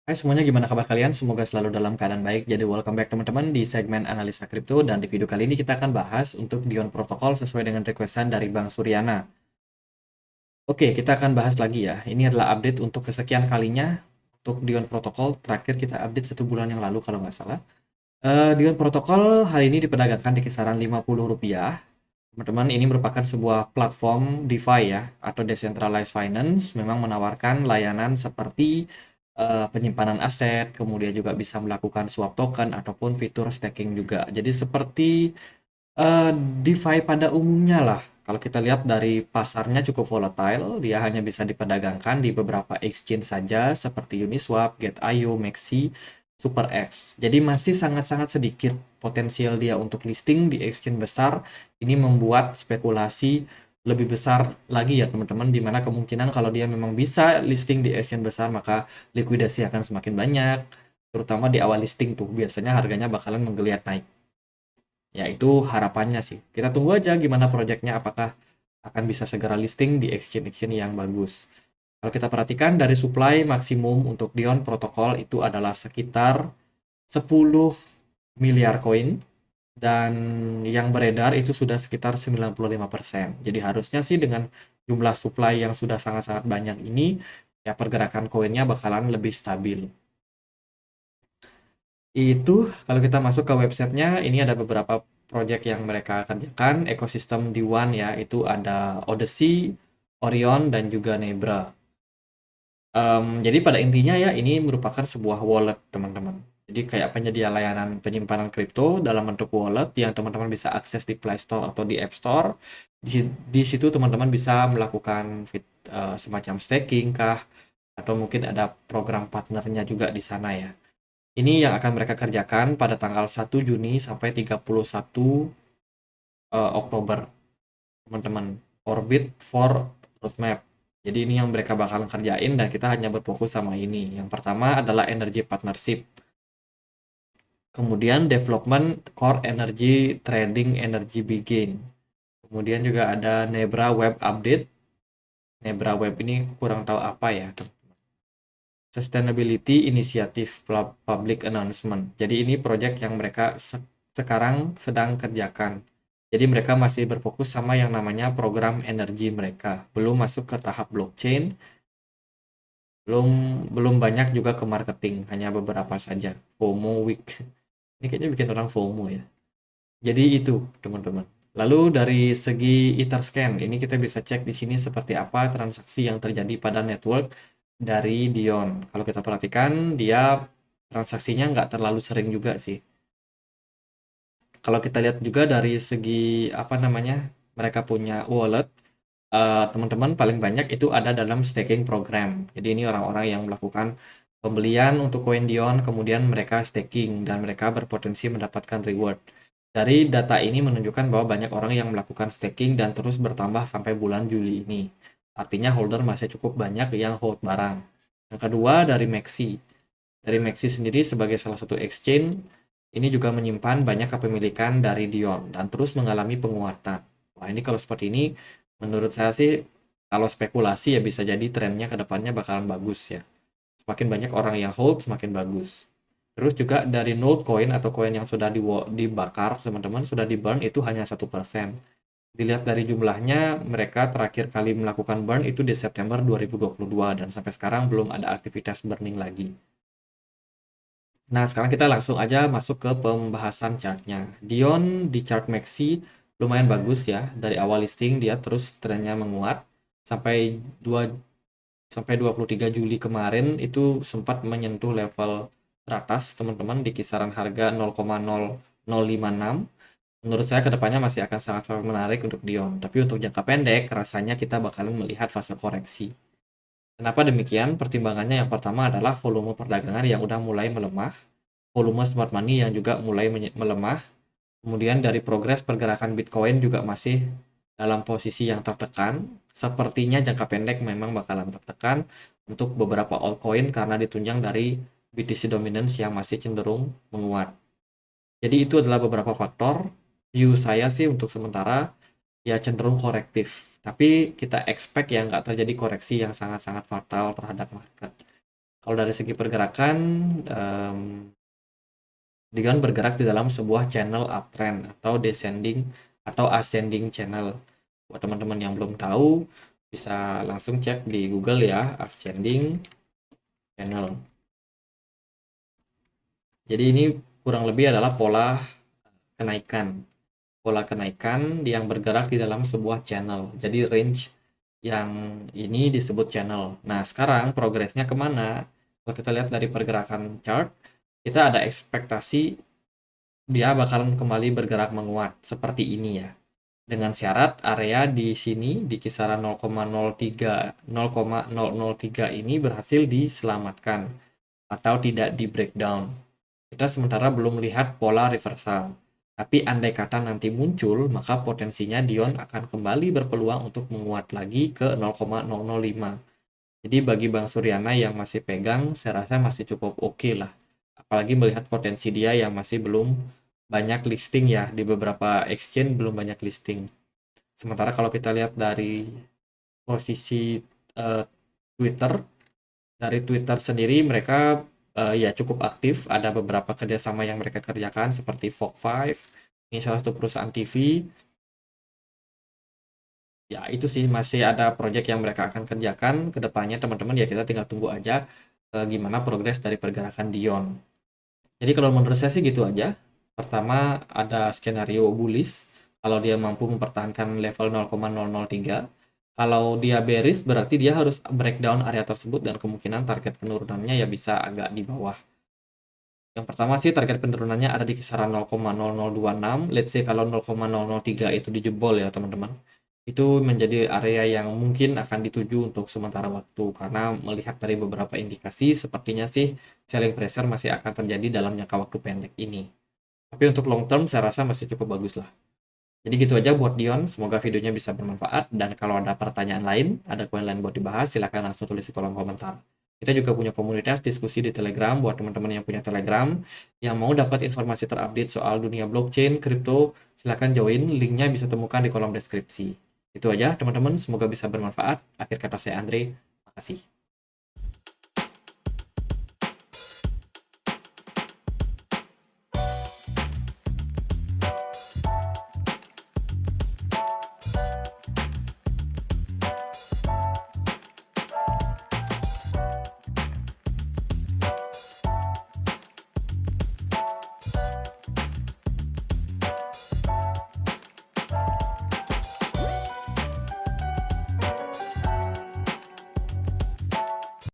Hai semuanya, gimana kabar kalian? Semoga selalu dalam keadaan baik. Jadi welcome back teman-teman di segmen analisa kripto, dan di video kali ini kita akan bahas untuk Dion Protocol sesuai dengan requestan dari Bang Suryana. Oke, kita akan bahas lagi ya. Ini adalah update untuk kesekian kalinya untuk Dion Protocol. Terakhir kita update 1 bulan yang lalu kalau nggak salah. Dion Protocol hari ini diperdagangkan di kisaran Rp50. Teman-teman, ini merupakan sebuah platform DeFi ya, atau Decentralized Finance, memang menawarkan layanan seperti penyimpanan aset, kemudian juga bisa melakukan swap token ataupun fitur staking juga. Jadi seperti eh, DeFi pada umumnya lah. Kalau kita lihat dari pasarnya cukup volatile, dia hanya bisa diperdagangkan di beberapa exchange saja seperti Uniswap, Get.io, Maxi, SuperX. Jadi masih sangat-sangat sedikit potensial dia untuk listing di exchange besar. Ini membuat spekulasi lebih besar lagi ya teman-teman, dimana kemungkinan kalau dia memang bisa listing di exchange besar maka likuidasi akan semakin banyak, terutama di awal listing tuh biasanya harganya bakalan menggeliat naik. Ya, itu harapannya sih. Kita tunggu aja gimana proyeknya, apakah akan bisa segera listing di exchange-exchange yang bagus. Kalau kita perhatikan dari supply maksimum untuk Dion Protocol itu adalah sekitar 10 miliar koin, dan yang beredar itu sudah sekitar 95%. Jadi harusnya sih dengan jumlah supply yang sudah sangat-sangat banyak ini, ya pergerakan koinnya bakalan lebih stabil. Itu kalau kita masuk ke websitenya, ini ada beberapa project yang mereka kerjakan, ekosistem di One ya, itu ada Odyssey, Orion, dan juga Nebra. Jadi pada intinya ya, ini merupakan sebuah wallet teman-teman. Jadi kayak penyedia layanan penyimpanan kripto dalam bentuk wallet yang teman-teman bisa akses di Play Store atau di App Store. Di situ teman-teman bisa melakukan semacam staking kah, atau mungkin ada program partnernya juga di sana ya. Ini yang akan mereka kerjakan pada tanggal 1 Juni sampai 31 Oktober, teman-teman. Orbit for Roadmap. Jadi ini yang mereka bakalan kerjain dan kita hanya berfokus sama ini. Yang pertama adalah Energy Partnership. Kemudian Development Core Energy Trading Energy Begin. Kemudian juga ada Nebra Web Update. Nebra Web ini kurang tahu apa ya. Sustainability Initiative Public Announcement. Jadi ini proyek yang mereka sekarang sedang kerjakan. Jadi mereka masih berfokus sama yang namanya program energi mereka. Belum masuk ke tahap blockchain, belum belum banyak juga ke marketing, hanya beberapa saja. FOMO week. Ini kayaknya bikin orang FOMO ya. Jadi itu, teman-teman. Lalu dari segi Etherscan, ini kita bisa cek di sini seperti apa transaksi yang terjadi pada network dari Dion. Kalau kita perhatikan, dia transaksinya nggak terlalu sering juga sih. Kalau kita lihat juga dari segi apa namanya, mereka punya wallet, teman-teman paling banyak itu ada dalam staking program. Jadi ini orang-orang yang melakukan pembelian untuk koin Dion, kemudian mereka staking dan mereka berpotensi mendapatkan reward. Dari data ini menunjukkan bahwa banyak orang yang melakukan staking dan terus bertambah sampai bulan Juli ini. Artinya holder masih cukup banyak yang hold barang. Yang kedua dari Maxi. Dari Maxi sendiri sebagai salah satu exchange, ini juga menyimpan banyak kepemilikan dari Dion dan terus mengalami penguatan. Wah, ini kalau seperti ini, menurut saya sih, kalau spekulasi ya bisa jadi trennya ke depannya bakalan bagus ya. Semakin banyak orang yang hold, semakin bagus. Terus juga dari node coin atau koin yang sudah dibakar, teman-teman, sudah di burn itu hanya 1%. Dilihat dari jumlahnya, mereka terakhir kali melakukan burn itu di September 2022 dan sampai sekarang belum ada aktivitas burning lagi. Nah, sekarang kita langsung aja masuk ke pembahasan chartnya. Dion di chart Maxi lumayan bagus ya. Dari awal listing dia terus trennya menguat sampai 2 sampai 23 Juli kemarin itu sempat menyentuh level teratas teman-teman di kisaran harga 0,0056. Menurut saya kedepannya masih akan sangat-sangat menarik untuk Dion. Tapi untuk jangka pendek rasanya kita bakalan melihat fase koreksi. Kenapa demikian? Pertimbangannya yang pertama adalah volume perdagangan yang udah mulai melemah, volume smart money yang juga mulai melemah, kemudian dari progres pergerakan Bitcoin juga masih dalam posisi yang tertekan. Sepertinya jangka pendek memang bakalan tertekan untuk beberapa altcoin karena ditunjang dari BTC dominance yang masih cenderung menguat. Jadi itu adalah beberapa faktor. View saya sih untuk sementara ya cenderung korektif. Tapi kita expect ya nggak terjadi koreksi yang sangat-sangat fatal terhadap market. Kalau dari segi pergerakan, Dion bergerak di dalam sebuah channel uptrend atau descending atau ascending channel. Buat teman-teman yang belum tahu, bisa langsung cek di Google ya, ascending channel. Jadi ini kurang lebih adalah pola kenaikan. Pola kenaikan yang bergerak di dalam sebuah channel. Jadi range yang ini disebut channel. Nah, sekarang progresnya kemana? Kalau kita lihat dari pergerakan chart, kita ada ekspektasi dia bakalan kembali bergerak menguat seperti ini ya. Dengan syarat area di sini di kisaran 0,003 ini berhasil diselamatkan atau tidak di breakdown. Kita sementara belum melihat pola reversal. Tapi andai kata nanti muncul, maka potensinya Dion akan kembali berpeluang untuk menguat lagi ke 0,005. Jadi bagi Bang Suryana yang masih pegang, saya rasa masih cukup oke lah. Apalagi melihat potensi dia yang masih belum banyak listing ya, di beberapa exchange belum banyak listing. Sementara kalau kita lihat dari posisi eh, Twitter, dari Twitter sendiri mereka ya cukup aktif, ada beberapa kerjasama yang mereka kerjakan seperti Vogue5, ini salah satu perusahaan TV. Ya itu sih masih ada project yang mereka akan kerjakan ke depannya teman-teman, ya kita tinggal tunggu aja gimana progres dari pergerakan Dion. Jadi kalau menurut saya sih gitu aja. Pertama ada skenario bullish kalau dia mampu mempertahankan level 0,003. Kalau dia bearish berarti dia harus breakdown area tersebut dan kemungkinan target penurunannya ya bisa agak di bawah. Yang pertama sih target penurunannya ada di kisaran 0,0026. Let's say kalau 0,003 itu dijebol ya teman-teman. Itu menjadi area yang mungkin akan dituju untuk sementara waktu karena melihat dari beberapa indikasi sepertinya sih selling pressure masih akan terjadi dalam jangka waktu pendek ini. Tapi untuk long term saya rasa masih cukup bagus lah. Jadi gitu aja buat Dion, semoga videonya bisa bermanfaat dan kalau ada pertanyaan lain, ada koin lain buat dibahas, silahkan langsung tulis di kolom komentar. Kita juga punya komunitas diskusi di Telegram buat teman-teman yang punya Telegram yang mau dapat informasi terupdate soal dunia blockchain, kripto, silahkan join, linknya bisa temukan di kolom deskripsi. Itu aja teman-teman, semoga bisa bermanfaat. Akhir kata saya Andre, makasih.